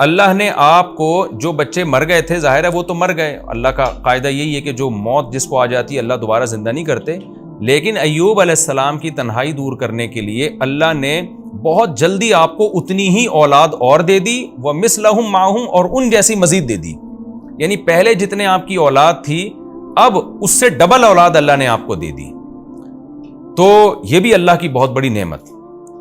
اللہ نے آپ کو جو بچے مر گئے تھے ظاہر ہے وہ تو مر گئے, اللہ کا قاعدہ یہی ہے کہ جو موت جس کو آ جاتی ہے اللہ دوبارہ زندہ نہیں کرتے, لیکن ایوب علیہ السلام کی تنہائی دور کرنے کے لیے اللہ نے بہت جلدی آپ کو اتنی ہی اولاد اور دے دی, وَمِثْلَهُمْ مَعَهُمْ, اور ان جیسی مزید دے دی. یعنی پہلے جتنے آپ کی اولاد تھی اب اس سے ڈبل اولاد اللہ نے آپ کو دے دی. تو یہ بھی اللہ کی بہت بڑی نعمت.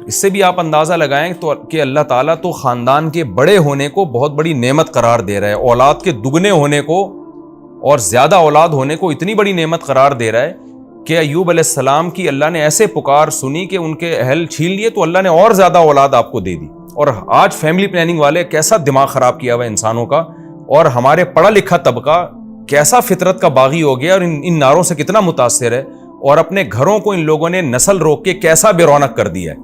اس سے بھی آپ اندازہ لگائیں تو کہ اللہ تعالیٰ تو خاندان کے بڑے ہونے کو بہت بڑی نعمت قرار دے رہا ہے, اولاد کے دگنے ہونے کو اور زیادہ اولاد ہونے کو اتنی بڑی نعمت قرار دے رہا ہے کہ ایوب علیہ السلام کی اللہ نے ایسے پکار سنی کہ ان کے اہل چھین لیے تو اللہ نے اور زیادہ اولاد آپ کو دے دی. اور آج فیملی پلاننگ والے کیسا دماغ خراب کیا ہوا انسانوں کا, اور ہمارے پڑھا لکھا طبقہ کیسا فطرت کا باغی ہو گیا اور ان نعروں سے کتنا متاثر ہے, اور اپنے گھروں کو ان لوگوں نے نسل روک کے کیسا بے رونق کر دیا ہے.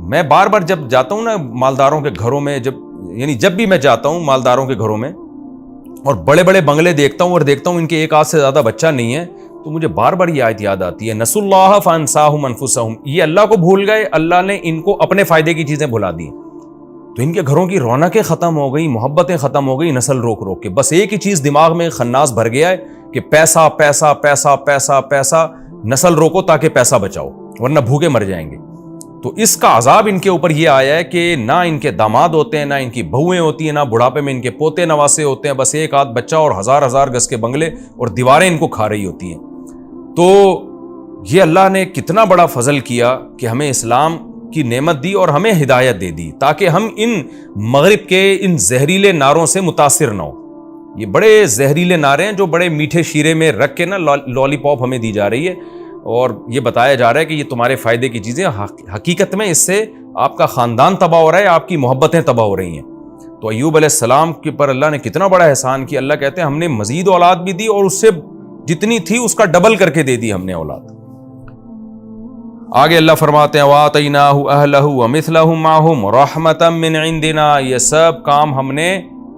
میں بار بار جب جاتا ہوں نا مالداروں کے گھروں میں, جب بھی میں جاتا ہوں مالداروں کے گھروں میں اور بڑے بڑے بنگلے دیکھتا ہوں اور دیکھتا ہوں ان کے ایک آدھ سے زیادہ بچہ نہیں ہے, تو مجھے بار بار یہ آیت یاد آتی ہے, نسوا اللہ فانساہم انفسہم, یہ اللہ کو بھول گئے, اللہ نے ان کو اپنے فائدے کی چیزیں بھلا دی. تو ان کے گھروں کی رونقیں ختم ہو گئی, محبتیں ختم ہو گئی نسل روک روک کے. بس ایک ہی چیز دماغ میں خناس بھر گیا ہے کہ پیسہ پیسہ پیسہ پیسہ پیسہ, نسل روکو تاکہ پیسہ بچاؤ ورنہ بھوکے مر جائیں گے. تو اس کا عذاب ان کے اوپر یہ آیا ہے کہ نہ ان کے داماد ہوتے ہیں, نہ ان کی بہویں ہوتی ہیں, نہ بڑھاپے میں ان کے پوتے نواسے ہوتے ہیں, بس ایک آدھ بچہ اور ہزار ہزار گز کے بنگلے اور دیواریں ان کو کھا رہی ہوتی ہیں. تو یہ اللہ نے کتنا بڑا فضل کیا کہ ہمیں اسلام کی نعمت دی اور ہمیں ہدایت دے دی تاکہ ہم ان مغرب کے ان زہریلے نعروں سے متاثر نہ ہوں. یہ بڑے زہریلے نعرے ہیں جو بڑے میٹھے شیرے میں رکھ کے نا لالی پاپ ہمیں دی جا رہی ہے, اور یہ بتایا جا رہا ہے کہ یہ تمہارے فائدے کی چیزیں, حقیقت میں اس سے آپ کا خاندان تباہ ہو رہا ہے, آپ کی محبتیں تباہ ہو رہی ہیں. تو ایوب علیہ السلام کے پر اللہ نے کتنا بڑا احسان کیا. اللہ کہتے ہیں ہم نے مزید اولاد بھی دی اور اس سے جتنی تھی اس کا ڈبل کر کے دے دی ہم نے اولاد. آگے اللہ فرماتے ہیں وَآتَيْنَاهُ أَهْلَهُ وَمِثْلَهُمْ مَعَهُمْ رَحْمَةً مِّنْ عِنْدِنَا, یہ سب کام ہم نے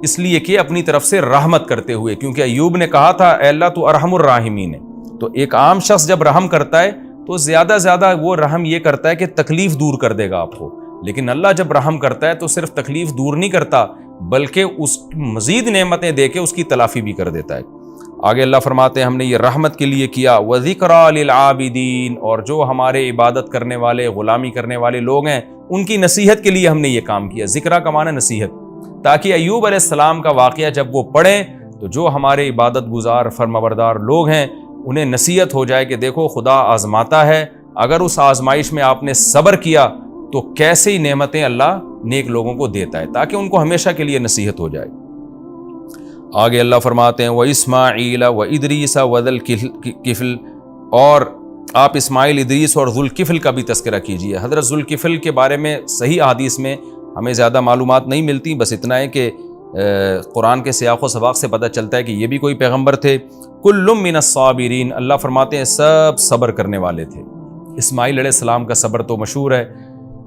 اس لیے کہ اپنی طرف سے رحمت کرتے ہوئے, کیونکہ ایوب نے کہا تھا اے اللہ تو ارحم الراحمین ہے. تو ایک عام شخص جب رحم کرتا ہے تو زیادہ زیادہ وہ رحم یہ کرتا ہے کہ تکلیف دور کر دے گا آپ کو, لیکن اللہ جب رحم کرتا ہے تو صرف تکلیف دور نہیں کرتا بلکہ اس مزید نعمتیں دے کے اس کی تلافی بھی کر دیتا ہے. آگے اللہ فرماتے ہیں ہم نے یہ رحمت کے لیے کیا, وَذِكْرَى لِلْعَابِدِينَ, اور جو ہمارے عبادت کرنے والے غلامی کرنے والے لوگ ہیں ان کی نصیحت کے لیے ہم نے یہ کام کیا. ذکرہ کا معنی نصیحت, تاکہ ایوب علیہ السلام کا واقعہ جب وہ پڑھیں تو جو ہمارے عبادت گزار فرمانبردار لوگ ہیں انہیں نصیحت ہو جائے کہ دیکھو خدا آزماتا ہے, اگر اس آزمائش میں آپ نے صبر کیا تو کیسی نعمتیں اللہ نیک لوگوں کو دیتا ہے, تاکہ ان کو ہمیشہ کے لیے نصیحت ہو جائے. آگے اللہ فرماتے ہیں وَإِسْمَاعِيلَ وَإِدْرِيسَ وَذَا الْكِفْلِ, اور آپ اسماعیل, ادریس اور ذو الکفل کا بھی تذکرہ کیجیے. حضرت ذو الکفل کے بارے میں صحیح احادیث میں ہمیں زیادہ معلومات نہیں ملتی, بس اتنا ہے کہ قرآن کے سیاق و سباق سے پتہ چلتا ہے کہ یہ بھی کوئی پیغمبر تھے. کل من الصابرین, اللہ فرماتے ہیں سب صبر کرنے والے تھے. اسماعیل علیہ السلام کا صبر تو مشہور ہے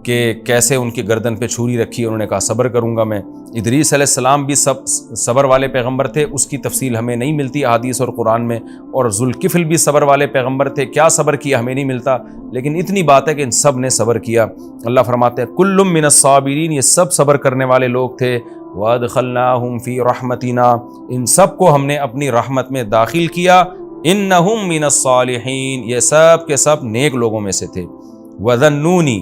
کہ کیسے ان کی گردن پہ چھری رکھی, انہوں نے کہا صبر کروں گا میں. ادریس علیہ السلام بھی صبر والے پیغمبر تھے, اس کی تفصیل ہمیں نہیں ملتی احادیث اور قرآن میں. اور ذوالکفل بھی صبر والے پیغمبر تھے, کیا صبر کیا ہمیں نہیں ملتا, لیکن اتنی بات ہے کہ ان سب نے صبر کیا. اللہ فرماتے ہیں کل من الصابرین, یہ سب صبر کرنے والے لوگ تھے. وَأَدْخَلْنَاهُمْ فِي رَحْمَتِنَا, ان سب کو ہم نے اپنی رحمت میں داخل کیا. إِنَّهُمْ مِنَ الصَّالِحِينَ, یہ سب کے سب نیک لوگوں میں سے تھے. وَذَنُّونِ,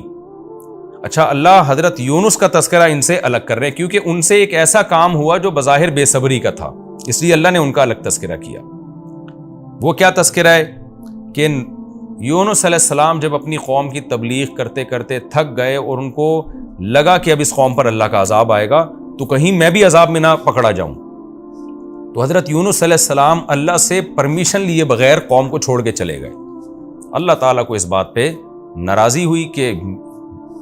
اچھا اللہ حضرت یونس کا تذکرہ ان سے الگ کر رہے ہیں کیونکہ ان سے ایک ایسا کام ہوا جو بظاہر بے صبری کا تھا, اس لیے اللہ نے ان کا الگ تذکرہ کیا. وہ کیا تذکرہ ہے کہ یونس علیہ السلام جب اپنی قوم کی تبلیغ کرتے کرتے تھک گئے اور ان کو لگا کہ اب اس قوم پر اللہ کا عذاب آئے گا تو کہیں میں بھی عذاب میں نہ پکڑا جاؤں, تو حضرت یونس علیہ السلام اللہ سے پرمیشن لیے بغیر قوم کو چھوڑ کے چلے گئے. اللہ تعالیٰ کو اس بات پہ ناراضی ہوئی کہ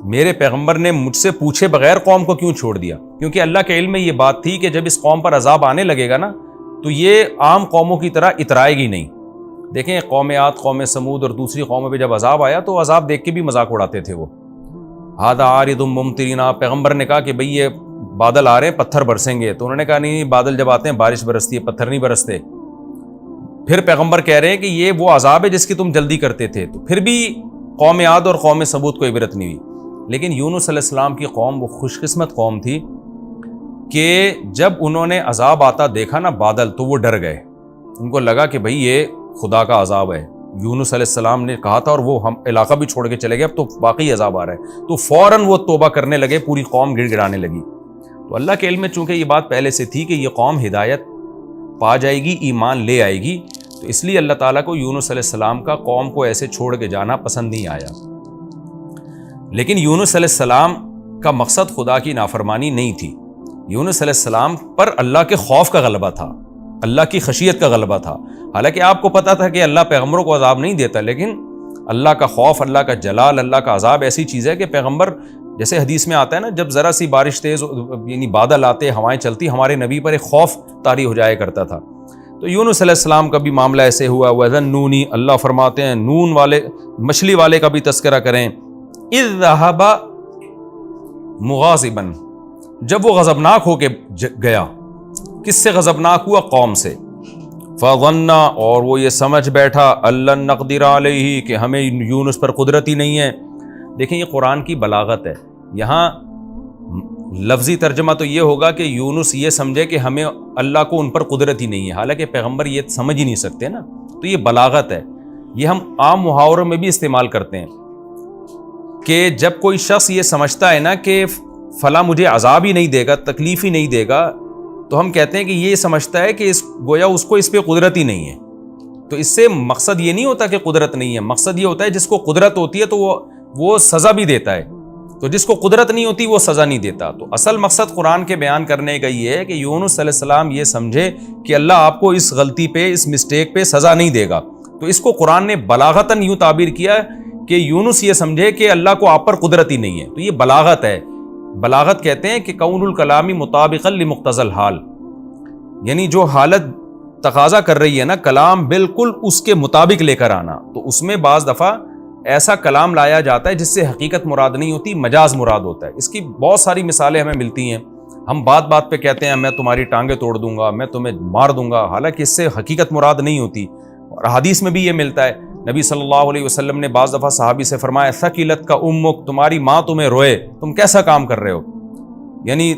میرے پیغمبر نے مجھ سے پوچھے بغیر قوم کو کیوں چھوڑ دیا, کیونکہ اللہ کے علم میں یہ بات تھی کہ جب اس قوم پر عذاب آنے لگے گا نا تو یہ عام قوموں کی طرح اترائے گی نہیں. دیکھیں قوم عاد, قوم سمود اور دوسری قوموں پہ جب عذاب آیا تو عذاب دیکھ کے بھی مذاق اڑاتے تھے. وہ ہذا عارض ممطرنا, پیغمبر نے کہا کہ بھئی یہ بادل آ رہے ہیں پتھر برسیں گے, تو انہوں نے کہا نہیں بادل جب آتے ہیں بارش برستی ہے, پتھر نہیں برستے. پھر پیغمبر کہہ رہے ہیں کہ یہ وہ عذاب ہے جس کی تم جلدی کرتے تھے, تو پھر بھی قوم عاد اور قوم سمود کو عبرت نہیں ہوئی. لیکن یونس علیہ السلام کی قوم وہ خوش قسمت قوم تھی کہ جب انہوں نے عذاب آتا دیکھا نا بادل تو وہ ڈر گئے، ان کو لگا کہ بھئی یہ خدا کا عذاب ہے، یونس علیہ السلام نے کہا تھا اور وہ ہم علاقہ بھی چھوڑ کے چلے گئے، اب تو واقعی عذاب آ رہا ہے، تو فوراً وہ توبہ کرنے لگے، پوری قوم گڑ گڑانے لگی۔ تو اللہ کے علم میں چونکہ یہ بات پہلے سے تھی کہ یہ قوم ہدایت پا جائے گی، ایمان لے آئے گی، تو اس لیے اللہ تعالیٰ کو یونس علیہ السلام کا قوم کو ایسے چھوڑ کے جانا پسند نہیں آیا۔ لیکن یونس علیہ السلام کا مقصد خدا کی نافرمانی نہیں تھی، یونس علیہ السلام پر اللہ کے خوف کا غلبہ تھا، اللہ کی خشیت کا غلبہ تھا۔ حالانکہ آپ کو پتا تھا کہ اللہ پیغمبروں کو عذاب نہیں دیتا، لیکن اللہ کا خوف، اللہ کا جلال، اللہ کا عذاب ایسی چیز ہے کہ پیغمبر، جیسے حدیث میں آتا ہے نا، جب ذرا سی بارش تیز یعنی بادل آتے، ہوائیں چلتی، ہمارے نبی پر ایک خوف طاری ہو جایا کرتا تھا۔ تو یونس علیہ السلام کا بھی معاملہ ایسے ہوا۔ وَذَنُّونِ، اللہ فرماتے ہیں نون والے مچھلی والے کا بھی تذکرہ کریں، اِذ ذَهَبَ مُغَاضِبًا، جب وہ غضبناک ہو کے گیا، کس سے غضبناک ہوا؟ قوم سے۔ فَظَنَّ، اور وہ یہ سمجھ بیٹھا، أَلَّن نَقْدِرَ عَلَيْهِ، کہ ہمیں یونس پر قدرت ہی نہیں ہے۔ دیکھیں یہ قرآن کی بلاغت ہے، یہاں لفظی ترجمہ تو یہ ہوگا کہ یونس یہ سمجھے کہ ہمیں اللہ کو ان پر قدرت ہی نہیں ہے، حالانکہ پیغمبر یہ سمجھ ہی نہیں سکتے نا، تو یہ بلاغت ہے۔ یہ ہم عام محاوروں میں بھی استعمال کرتے ہیں کہ جب کوئی شخص یہ سمجھتا ہے نا کہ فلاں مجھے عذاب ہی نہیں دے گا، تکلیف ہی نہیں دے گا، تو ہم کہتے ہیں کہ یہ سمجھتا ہے کہ گویا اس کو اس پہ قدرت ہی نہیں ہے۔ تو اس سے مقصد یہ نہیں ہوتا کہ قدرت نہیں ہے، مقصد یہ ہوتا ہے جس کو قدرت ہوتی ہے تو وہ سزا بھی دیتا ہے، تو جس کو قدرت نہیں ہوتی وہ سزا نہیں دیتا۔ تو اصل مقصد قرآن کے بیان کرنے کا یہ ہے کہ یونس علیہ السلام یہ سمجھے کہ اللہ آپ کو اس غلطی پہ، اس مسٹیک پہ سزا نہیں دے گا، تو اس کو قرآن نے بلاغتاً یوں تعبیر کیا کہ یونس یہ سمجھے کہ اللہ کو آپ پر قدرت ہی نہیں ہے، تو یہ بلاغت ہے۔ بلاغت کہتے ہیں کہ کون الکلامی مطابقا لمقتضی الحال، یعنی جو حالت تقاضا کر رہی ہے نا، کلام بالکل اس کے مطابق لے کر آنا۔ تو اس میں بعض دفعہ ایسا کلام لایا جاتا ہے جس سے حقیقت مراد نہیں ہوتی، مجاز مراد ہوتا ہے۔ اس کی بہت ساری مثالیں ہمیں ملتی ہیں، ہم بات بات پہ کہتے ہیں میں تمہاری ٹانگیں توڑ دوں گا، میں تمہیں مار دوں گا، حالانکہ اس سے حقیقت مراد نہیں ہوتی۔ اور حدیث میں بھی یہ ملتا ہے، نبی صلی اللہ علیہ وسلم نے بعض دفعہ صحابی سے فرمایا، ثقلت کا امک، تمہاری ماں تمہیں روئے، تم کیسا کام کر رہے ہو، یعنی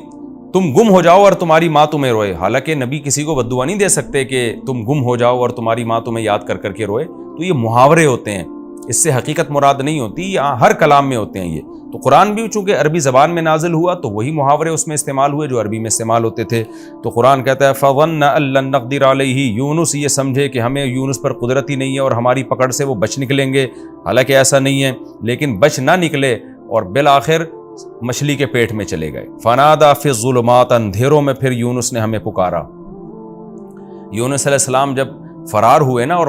تم گم ہو جاؤ اور تمہاری ماں تمہیں روئے۔ حالانکہ نبی کسی کو بددعا نہیں دے سکتے کہ تم گم ہو جاؤ اور تمہاری ماں تمہیں یاد کر کر کے روئے، تو یہ محاورے ہوتے ہیں، اس سے حقیقت مراد نہیں ہوتی، یہاں ہر کلام میں ہوتے ہیں یہ۔ تو قرآن بھی چونکہ عربی زبان میں نازل ہوا تو وہی محاورے اس میں استعمال ہوئے جو عربی میں استعمال ہوتے تھے۔ تو قرآن کہتا ہے فَظَنَّ أَن لَّن نَّقْدِرَ عَلَيْهِ، یونس یہ سمجھے کہ ہمیں یونس پر قدرت ہی نہیں ہے اور ہماری پکڑ سے وہ بچ نکلیں گے، حالانکہ ایسا نہیں ہے، لیکن بچ نہ نکلے اور بالآخر مچھلی کے پیٹ میں چلے گئے۔ فَنَادَىٰ فِي الظُّلُمَاتِ، اندھیروں میں پھر یونس نے ہمیں پکارا۔ یونس علیہ السلام جب فرار ہوئے نا اور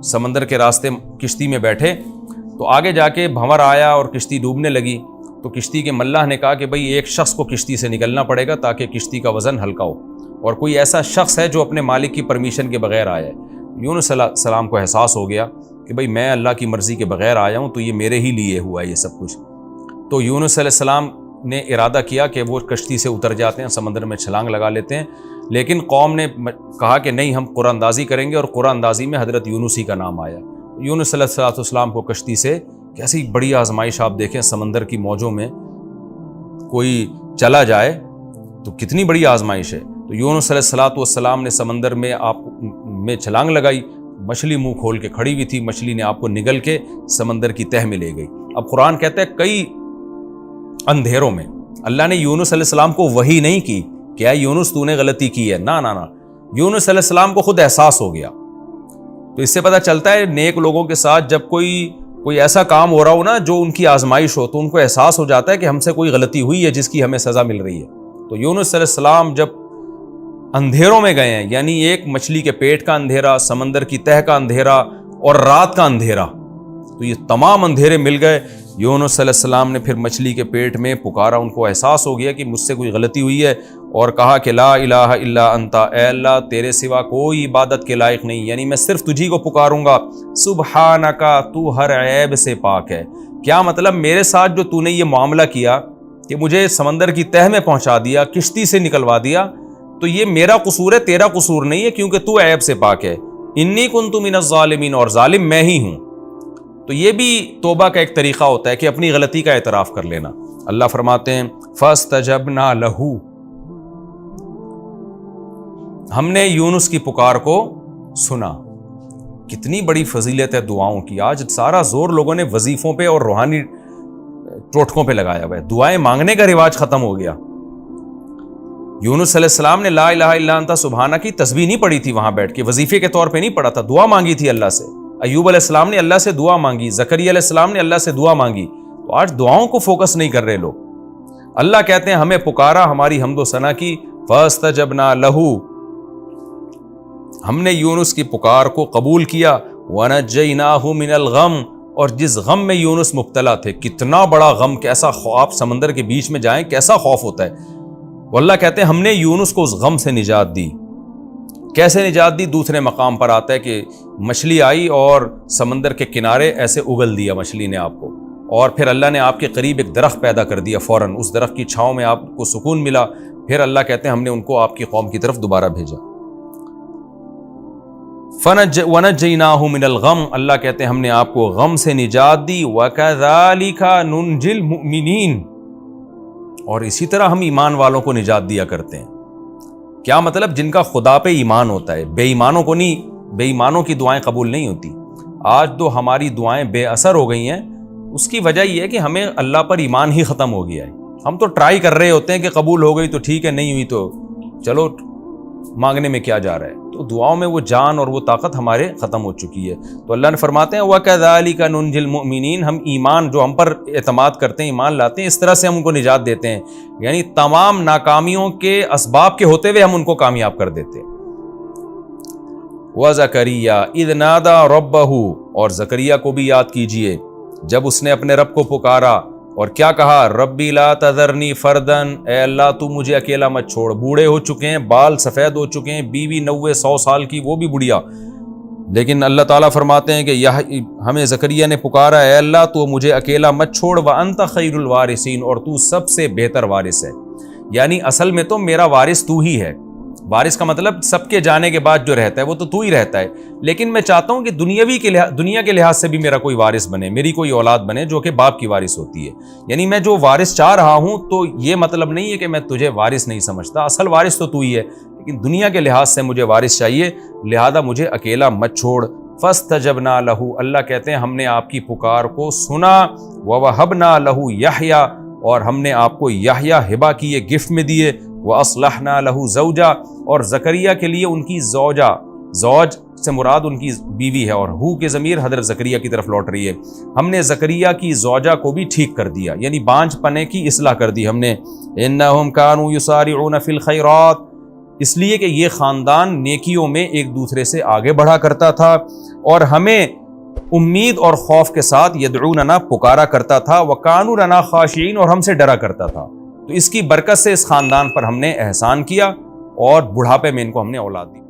سمندر کے راستے کشتی میں بیٹھے تو آگے جا کے بھنور آیا اور کشتی ڈوبنے لگی، تو کشتی کے ملاح نے کہا کہ بھئی ایک شخص کو کشتی سے نکلنا پڑے گا تاکہ کشتی کا وزن ہلکا ہو، اور کوئی ایسا شخص ہے جو اپنے مالک کی پرمیشن کے بغیر آیا ہے۔ یونس علیہ السلام کو احساس ہو گیا کہ بھئی میں اللہ کی مرضی کے بغیر آیا ہوں تو یہ میرے ہی لیے ہوا ہے یہ سب کچھ۔ تو یونس علیہ السلام نے ارادہ کیا کہ وہ کشتی سے اتر جاتے ہیں، سمندر میں چھلانگ لگا لیتے ہیں، لیکن قوم نے کہا کہ نہیں، ہم قرآن اندازی کریں گے، اور قرآن اندازی میں حضرت یونس ہی کا نام آیا۔ یونس علیہ السلام کو کشتی سے، کیسی بڑی آزمائش آپ دیکھیں، سمندر کی موجوں میں کوئی چلا جائے تو کتنی بڑی آزمائش ہے۔ تو یونس علیہ السلام نے سمندر میں آپ میں چھلانگ لگائی، مچھلی منہ کھول کے کھڑی ہوئی تھی، مچھلی نے آپ کو نگل کے سمندر کی تہ میں لے گئی۔ اب قرآن کہتا ہے کئی اندھیروں میں اللہ نے یونس علیہ السلام کو وحی نہیں کی کہ اے یونس تو نے غلطی کی ہے، نہ یونس علیہ السلام کو خود احساس ہو گیا۔ تو اس سے پتہ چلتا ہے نیک لوگوں کے ساتھ جب کوئی ایسا کام ہو رہا ہو نا جو ان کی آزمائش ہو، تو ان کو احساس ہو جاتا ہے کہ ہم سے کوئی غلطی ہوئی ہے جس کی ہمیں سزا مل رہی ہے۔ تو یونس علیہ السلام جب اندھیروں میں گئے ہیں، یعنی ایک مچھلی کے پیٹ کا اندھیرا، سمندر کی تہ کا اندھیرا اور رات کا اندھیرا، تو یہ تمام اندھیرے مل گئے۔ یونس علیہ السلام نے پھر مچھلی کے پیٹ میں پکارا، ان کو احساس ہو گیا کہ مجھ سے کوئی غلطی ہوئی ہے، اور کہا کہ لا الہ الا انت، اے اللہ تیرے سوا کوئی عبادت کے لائق نہیں، یعنی میں صرف تجھی کو پکاروں گا، سبحانک تو ہر عیب سے پاک ہے۔ کیا مطلب میرے ساتھ جو تو نے یہ معاملہ کیا کہ مجھے سمندر کی تہ میں پہنچا دیا، کشتی سے نکلوا دیا، تو یہ میرا قصور ہے، تیرا قصور نہیں ہے، کیونکہ تو عیب سے پاک ہے۔ انی کنت من الظالمین، اور ظالم میں ہی ہوں۔ تو یہ بھی توبہ کا ایک طریقہ ہوتا ہے کہ اپنی غلطی کا اعتراف کر لینا۔ اللہ فرماتے ہیں فاستجبنا لہ، ہم نے یونس کی پکار کو سنا. کتنی بڑی فضیلت ہے دعاؤں کی. آج سارا زور لوگوں نے وظیفوں پہ اور روحانی ٹوٹکوں پہ لگایا ہوا ہے. دعائیں مانگنے کا رواج ختم ہو گیا. یونس علیہ السلام نے لا الہ الا انت سبحانہ کی تسبیح نہیں پڑھی تھی وہاں بیٹھ کے, وظیفے کے طور پہ نہیں پڑھا تھا, دعا مانگی تھی اللہ سے. ایوب علیہ السلام نے اللہ سے دعا مانگی, زکریا علیہ السلام نے اللہ سے دعا مانگی. تو آج دعاؤں کو فوکس نہیں کر رہے لوگ. اللہ کہتے ہیں ہمیں پکارا, ہماری حمد و ثنا کی, فاستجبنا لہو, ہم نے یونس کی پکار کو قبول کیا, ونجیناہ من الغم, اور جس غم میں یونس مبتلا تھے, کتنا بڑا غم, کیسا خوف, سمندر کے بیچ میں جائیں کیسا خوف ہوتا ہے. اللہ کہتے ہیں ہم نے یونس کو اس غم سے نجات دی. کیسے نجات دی؟ دوسرے مقام پر آتا ہے کہ مچھلی آئی اور سمندر کے کنارے ایسے اگل دیا مچھلی نے آپ کو, اور پھر اللہ نے آپ کے قریب ایک درخت پیدا کر دیا فوراً, اس درخت کی چھاؤں میں آپ کو سکون ملا. پھر اللہ کہتے ہیں ہم نے ان کو آپ کی قوم کی طرف دوبارہ بھیجا. وَنَجَّيْنَاهُ مِنَ الْغَمِّ, اللہ کہتے ہیں ہم نے آپ کو غم سے نجات دی. وَكَذَلِكَ نُنْجِي الْمُؤْمِنِينَ, اور اسی طرح ہم ایمان والوں کو نجات دیا کرتے ہیں. کیا مطلب؟ جن کا خدا پہ ایمان ہوتا ہے. بے ایمانوں کو نہیں, بے ایمانوں کی دعائیں قبول نہیں ہوتی. آج تو ہماری دعائیں بے اثر ہو گئی ہیں. اس کی وجہ یہ ہے کہ ہمیں اللہ پر ایمان ہی ختم ہو گیا ہے. ہم تو ٹرائی کر رہے ہوتے ہیں کہ قبول ہو گئی تو ٹھیک ہے, نہیں ہوئی تو چلو مانگنے میں کیا جا رہا ہے. تو دعاؤں میں وہ جان اور وہ طاقت ہمارے ختم ہو چکی ہے. تو اللہ نے فرماتے ہیں وَكَذَلِكَ نُنْجِي الْمُؤْمِنِينَ, ہم ایمان جو ہم پر اعتماد کرتے ہیں, ایمان لاتے ہیں, اس طرح سے ہم ان کو نجات دیتے ہیں. یعنی تمام ناکامیوں کے اسباب کے ہوتے ہوئے ہم ان کو کامیاب کر دیتے ہیں. وَزَكَرِيَّا إِذْ نَادَى رَبَّهُ, اور زکریا کو بھی یاد کیجئے جب اس نے اپنے رب کو پکارا اور کیا کہا, ربی لا تذرنی فردن, اے اللہ تو مجھے اکیلا مت چھوڑ. بوڑھے ہو چکے ہیں, بال سفید ہو چکے ہیں, بیوی 90-100 سال کی, وہ بھی بڑھیا, لیکن اللہ تعالیٰ فرماتے ہیں کہ ہمیں زکریا نے پکارا, اے اللہ تو مجھے اکیلا مت چھوڑ, وانت خیر الوارثین, اور تو سب سے بہتر وارث ہے. یعنی اصل میں تو میرا وارث تو ہی ہے. وارث کا مطلب سب کے جانے کے بعد جو رہتا ہے وہ تو ہی رہتا ہے, لیکن میں چاہتا ہوں کہ دنیا کے لحاظ سے بھی میرا کوئی وارث بنے, میری کوئی اولاد بنے جو کہ باپ کی وارث ہوتی ہے. یعنی میں جو وارث چاہ رہا ہوں تو یہ مطلب نہیں ہے کہ میں تجھے وارث نہیں سمجھتا, اصل وارث تو ہی ہے, لیکن دنیا کے لحاظ سے مجھے وارث چاہیے, لہذا مجھے اکیلا مت چھوڑ. فاستجبنا لہ, اللہ کہتے ہیں ہم نے آپ کی پکار کو سنا. ووہبنا لہ یحییٰ, اور ہم نے آپ کو یحییٰ ہبہ کیے, گفٹ میں دیے. وَأَصْلَحْنَا لَهُ زَوْجًا, اور زکریا کے لیے ان کی زوجہ, زوج سے مراد ان کی بیوی ہے, اور ہو کے ضمیر حضرت زکریا کی طرف لوٹ رہی ہے. ہم نے زکریا کی زوجہ کو بھی ٹھیک کر دیا, یعنی بانجھ پنے کی اصلاح کر دی ہم نے. إِنَّهُمْ كَانُوا يُسَارِعُونَ فِي الْخَيْرَاتِ, اس لیے کہ یہ خاندان نیکیوں میں ایک دوسرے سے آگے بڑھا کرتا تھا, اور ہمیں امید اور خوف کے ساتھ یدعوننا پکارا کرتا تھا. وَكَانُوا لَنَا خَاشِعِينَ, اور ہم سے ڈرا کرتا تھا. تو اس کی برکت سے اس خاندان پر ہم نے احسان کیا, اور بڑھاپے میں ان کو ہم نے اولاد دی.